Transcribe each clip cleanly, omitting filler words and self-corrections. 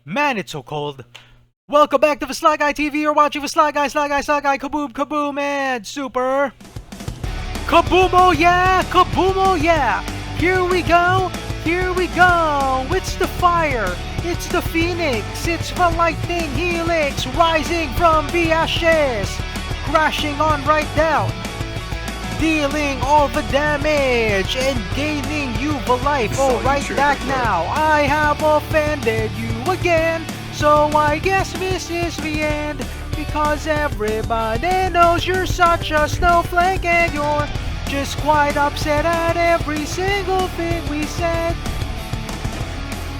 Man, it's so cold. Welcome back to the Sly Guy TV. You're watching the Sly Guy, Kaboom, Kaboom, and Super. Kaboom, oh yeah, Kaboom, oh yeah. Here we go, here we go. It's the fire, it's the phoenix, it's the lightning helix rising from the ashes, crashing on right down, dealing all the damage and gaining you the life. Oh, right back now. I have offended you again, so I guess this is the end. Because everybody knows you're such a snowflake and you're just quite upset at every single thing we said.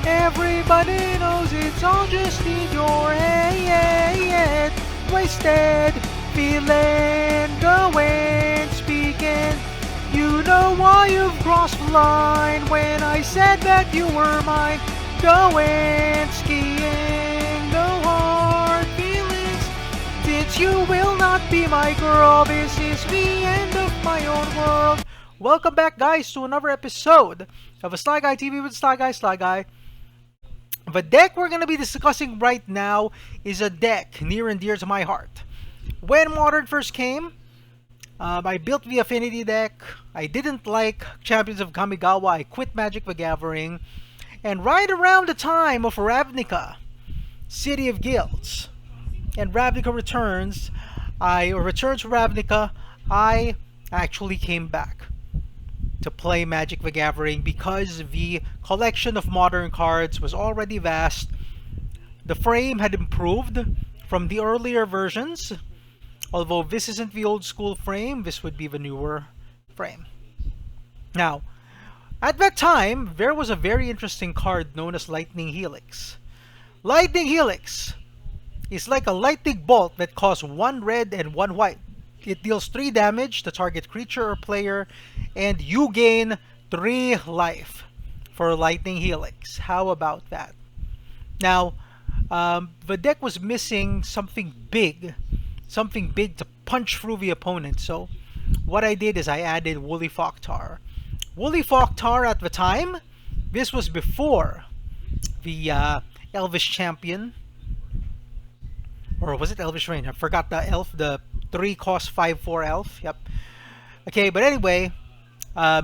Everybody knows it's all just in your head. Wasted, feeling, going, speaking. You know why you've crossed the line when I said that you were mine. Going, skiing, no hard feelings. Since you will not be my girl, this is the end of my own world. Welcome back, guys, to another episode of a Sly Guy TV with Sly Guy, Sly Guy. The deck we're going to be discussing right now is a deck near and dear to my heart. When Modern first came, I built the Affinity deck. I didn't like Champions of Kamigawa. I quit Magic the Gathering. And right around the time of Ravnica, City of Guilds, and Ravnica Returns, Returns to Ravnica, I actually came back to play Magic the Gathering because the collection of modern cards was already vast. The frame had improved from the earlier versions. Although this isn't the old school frame, this would be the newer frame. Now, at that time, there was a very interesting card known as Lightning Helix. Lightning Helix is like a lightning bolt that costs 1 red and 1 white. It deals 3 damage to target creature or player, and you gain 3 life for Lightning Helix. How about that? Now, the deck was missing something big to punch through the opponent. So what I did is I added Woolly Foktar. Woolly Foktar at the time, this was before the Elvish Champion. Or was it Elvish Reign? I forgot the elf, the 3-cost 5/4 elf. Yep. Okay, but anyway,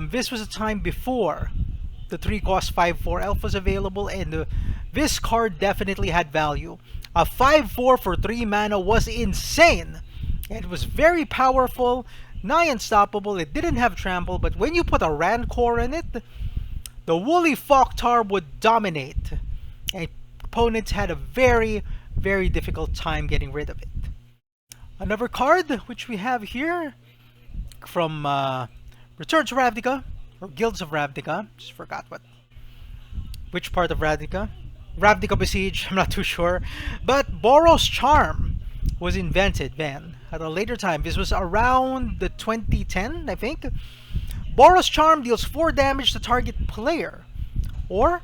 this was a time before the 3-cost 5/4 elf was available, and this card definitely had value. A 5/4 for 3 mana was insane. It was very powerful, nigh unstoppable. It didn't have trample, but when you put a Rancor in it, the Woolly Foktar would dominate. And opponents had a very, very difficult time getting rid of it. Another card which we have here from Return to Ravnica, or Guilds of Ravnica. Just forgot which part of Ravnica. Ravnica Besiege, I'm not too sure. But Boros Charm was invented then at a later time. This was around the 2010, I think. Boros Charm deals 4 damage to target player or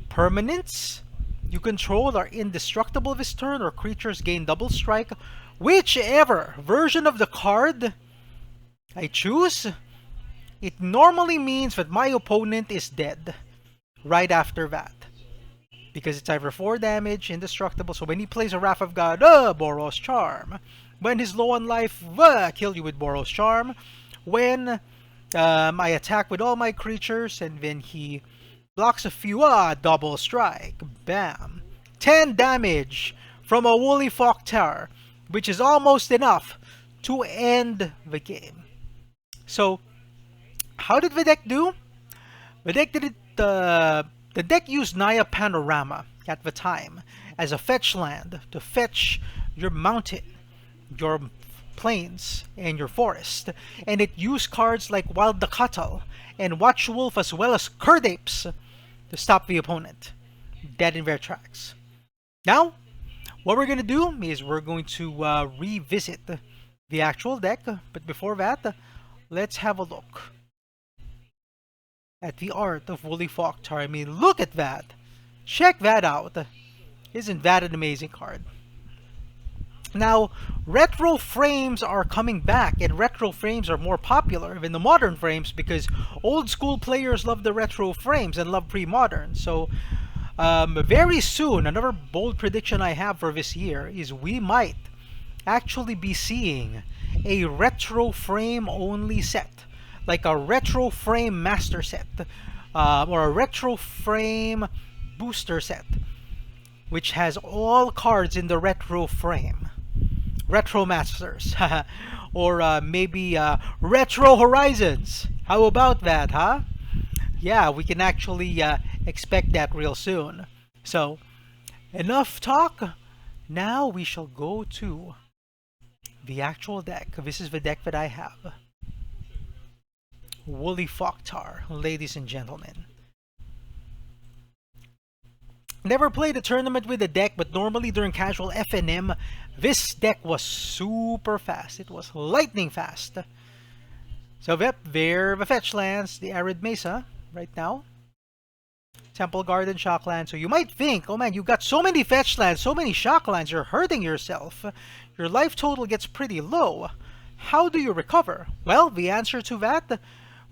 permanents you control are indestructible this turn, or creatures gain double strike. Whichever version of the card I choose, it normally means that my opponent is dead right after that. Because it's either 4 damage, indestructible. So when he plays a Wrath of God, Boros Charm. When he's low on life, kill you with Boros Charm. When I attack with all my creatures and then he blocks a few, double strike. Bam. 10 damage from a Woolly Foktar, which is almost enough to end the game. So, how did the deck do? The deck did it, the deck used Naya Panorama at the time as a fetch land to fetch your mountain, your plains, and your forest. And it used cards like Wild the Cuttle and Watch Wolf as well as Curdapes to stop the opponent dead in their tracks. Now, what we're going to do is we're going to revisit the actual deck. But before that, let's have a look at the art of Woolly Foktar. I mean, look at that. Check that out. Isn't that an amazing card? Now, retro frames are coming back, and retro frames are more popular than the modern frames because old school players love the retro frames and love pre-modern. So, Very soon, another bold prediction I have for this year is we might actually be seeing a retro frame only set, like a retro frame master set, or a retro frame booster set, which has all cards in the retro frame. Retro Masters. Or maybe Retro Horizons. How about that, huh? Yeah, we can actually expect that real soon. So, enough talk. Now we shall go to the actual deck. This is the deck that I have. Woolly Foktar, ladies and gentlemen. Never played a tournament with a deck, but normally during casual FNM, this deck was super fast. It was lightning fast. So there the fetch lands, the Arid Mesa right now. Temple Garden, Shockland. So you might think, oh man, you got so many fetch lands, so many Shocklands, you're hurting yourself. Your life total gets pretty low. How do you recover? Well, the answer to that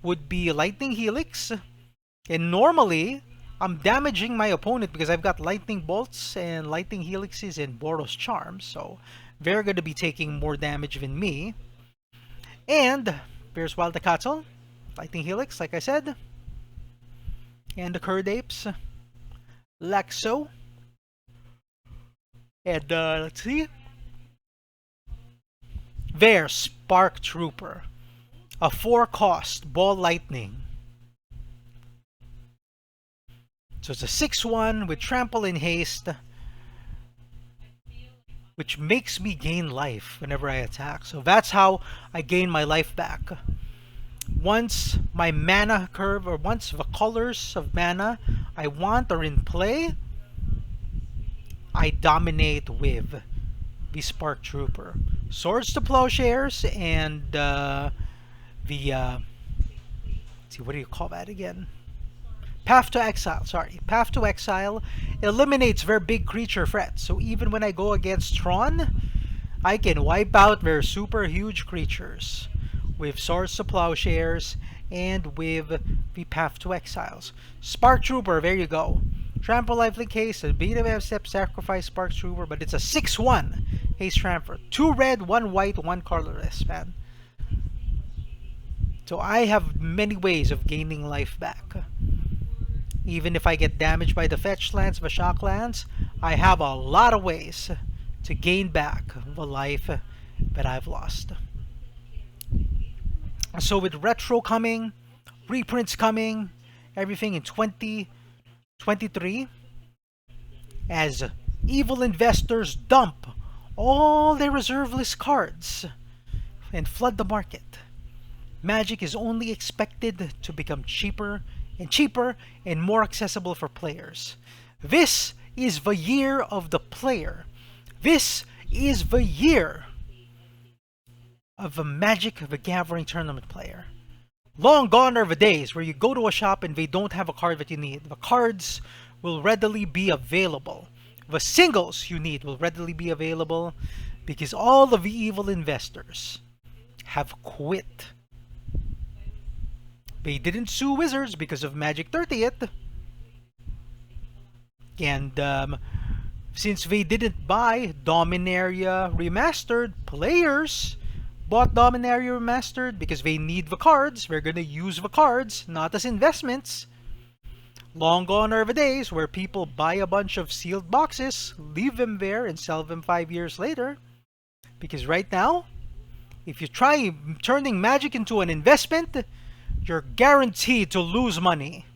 would be Lightning Helix. And normally, I'm damaging my opponent because I've got Lightning Bolts and Lightning Helixes and Boros Charms. So they're going to be taking more damage than me. And there's Wild Acatzel, Lightning Helix, like I said. And the Curd Apes, Laxo. And let's see. There's Spark Trooper, a 4-cost Ball Lightning. So it's a 6/1 with Trample and Haste, which makes me gain life whenever I attack. So that's how I gain my life back. Once my mana curve, or once the colors of mana I want are in play, I dominate with the Spark Trooper. Swords to Plowshares and let's see, what do you call that again? Path to Exile, sorry. Path to Exile eliminates their big creature threat. So even when I go against Tron, I can wipe out their super huge creatures with Swords to Plowshares and with the Path to Exiles. Spark Trooper, there you go. Trample Lifelink Haste, a beat of step, sacrifice Spark Trooper, but it's a 6/1 Haste Transfer. 2 red, 1 white, 1 colorless, man. So I have many ways of gaining life back. Even if I get damaged by the fetch lands, the shock lands, I have a lot of ways to gain back the life that I've lost. So with retro coming, reprints coming, everything in 2023, as evil investors dump all their reserve list cards and flood the market, Magic is only expected to become cheaper and more accessible for players. This is the year of the player. This is the year of the Magic the Gathering tournament player. Long gone are the days where you go to a shop and they don't have a card that you need. The cards will readily be available. The singles you need will readily be available because all of the evil investors have quit. They didn't sue Wizards because of Magic 30th. And since they didn't buy Dominaria Remastered, players bought Dominaria Remastered because they need the cards. They're going to use the cards, not as investments. Long gone are the days where people buy a bunch of sealed boxes, leave them there, and sell them 5 years later. Because right now, if you try turning Magic into an investment, you're guaranteed to lose money.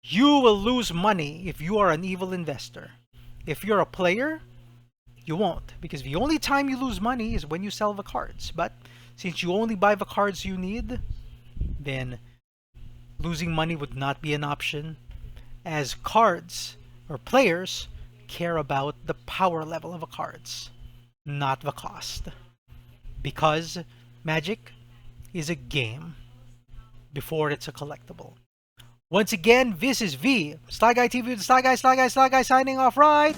You will lose money if you are an evil investor. If you're a player, you won't. Because the only time you lose money is when you sell the cards. But since you only buy the cards you need, then losing money would not be an option, as cards or players care about the power level of the cards, not the cost. Because Magic is a game before it's a collectible. Once again, this is V, Sly Guy TV, the Sly Guy signing off, right?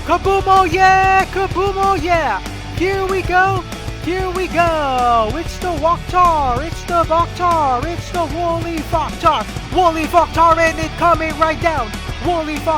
Kaboom, oh yeah! Kaboom, oh yeah! Here we go! Here we go! It's the Woktar! It's the Voktar! It's the Woolly Foktar! Woolly Foktar, and it coming right down! poorly fucked